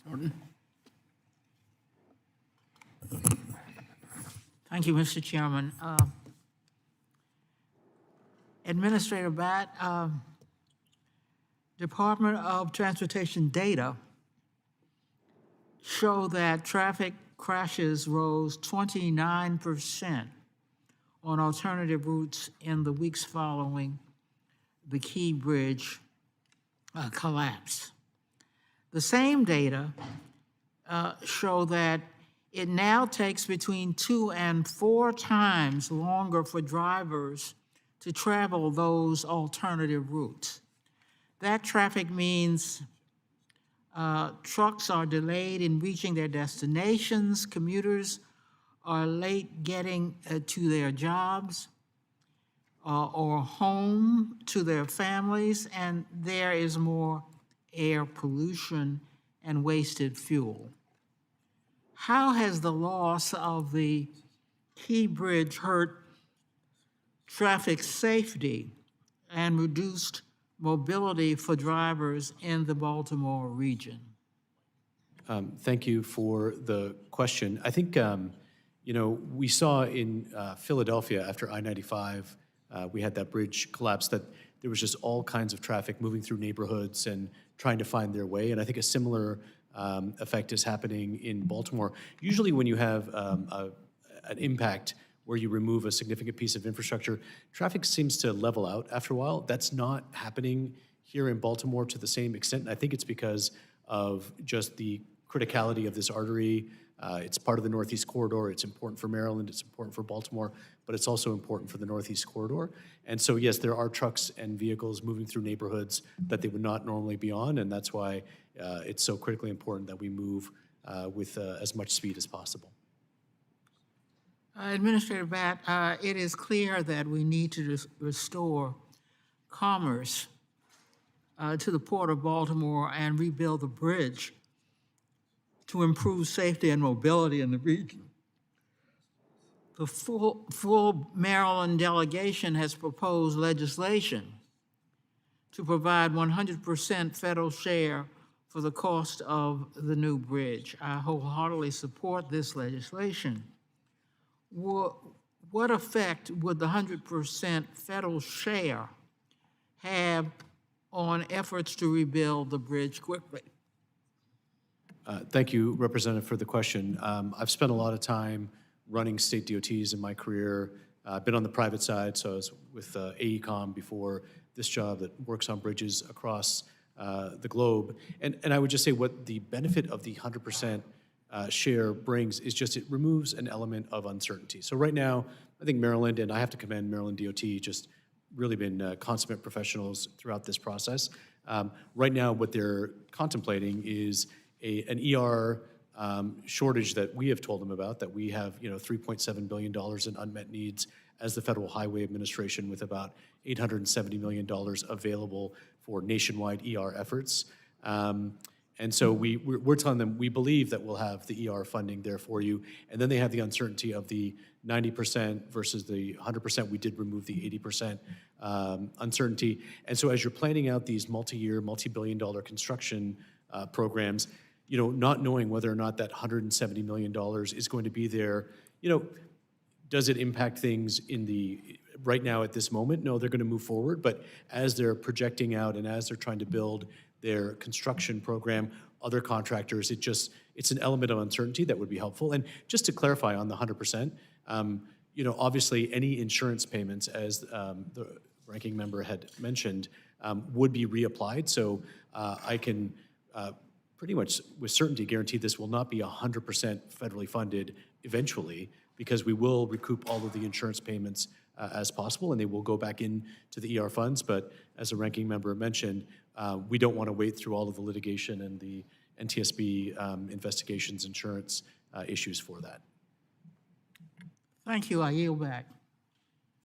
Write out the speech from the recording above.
Norton. Thank you, Mr. Chairman. Administrator Batt, Department of Transportation data show that traffic crashes rose 29% on alternative routes in the weeks following the Key Bridge collapse. The same data show that it now takes between 2 and 4 times longer for drivers to travel those alternative routes. That traffic means trucks are delayed in reaching their destinations, commuters are late getting to their jobs or home to their families, and there is more air pollution and wasted fuel. How has the loss of the Key Bridge hurt traffic safety and reduced mobility for drivers in the Baltimore region? Thank you for the question. I think, we saw in Philadelphia after I-95, we had that bridge collapse, that there was just all kinds of traffic moving through neighborhoods and trying to find their way. And I think a similar effect is happening in Baltimore. Usually when you have an impact where you remove a significant piece of infrastructure, traffic seems to level out after a while. That's not happening here in Baltimore to the same extent. And I think it's because of just the criticality of this artery. It's part of the Northeast Corridor. It's important for Maryland. It's important for Baltimore, but it's also important for the Northeast Corridor. And so, yes, there are trucks and vehicles moving through neighborhoods that they would not normally be on, and that's why it's so critically important that we move with as much speed as possible. Administrator Batt, it is clear that we need to restore commerce to the Port of Baltimore and rebuild the bridge to improve safety and mobility in the region. The full Maryland delegation has proposed legislation to provide 100% federal share for the cost of the new bridge. I wholeheartedly support this legislation. What effect would the 100% federal share have on efforts to rebuild the bridge quickly? Thank you, Representative, for the question. I've spent a lot of time running state DOTs in my career. I've been on the private side, so I was with AECOM before this job that works on bridges across the globe. And I would just say what the benefit of the 100% share brings is just it removes an element of uncertainty. So right now, I think Maryland, and I have to commend Maryland DOT, just really been consummate professionals throughout this process. Right now, what they're contemplating is an ER shortage that we have told them about, that we have $3.7 billion in unmet needs as the Federal Highway Administration, with about $870 million available for nationwide ER efforts. And so we're telling them we believe that we'll have the ER funding there for you. And then they have the uncertainty of the 90% versus the 100%. We did remove the 80% uncertainty. And so as you're planning out these multi-year, multi-billion-dollar construction programs, not knowing whether or not that $170 million is going to be there, does it impact things right now at this moment? No, they're going to move forward. But as they're projecting out and as they're trying to build their construction program, other contractors, it's an element of uncertainty that would be helpful. And just to clarify on the 100%, obviously any insurance payments, as the ranking member had mentioned, would be reapplied. So I can pretty much with certainty guarantee this will not be 100% federally funded eventually, because we will recoup all of the insurance payments as possible, and they will go back into the ER funds. But as the ranking member mentioned, we don't want to wait through all of the litigation and the NTSB investigations, insurance issues for that. Thank you. I yield back.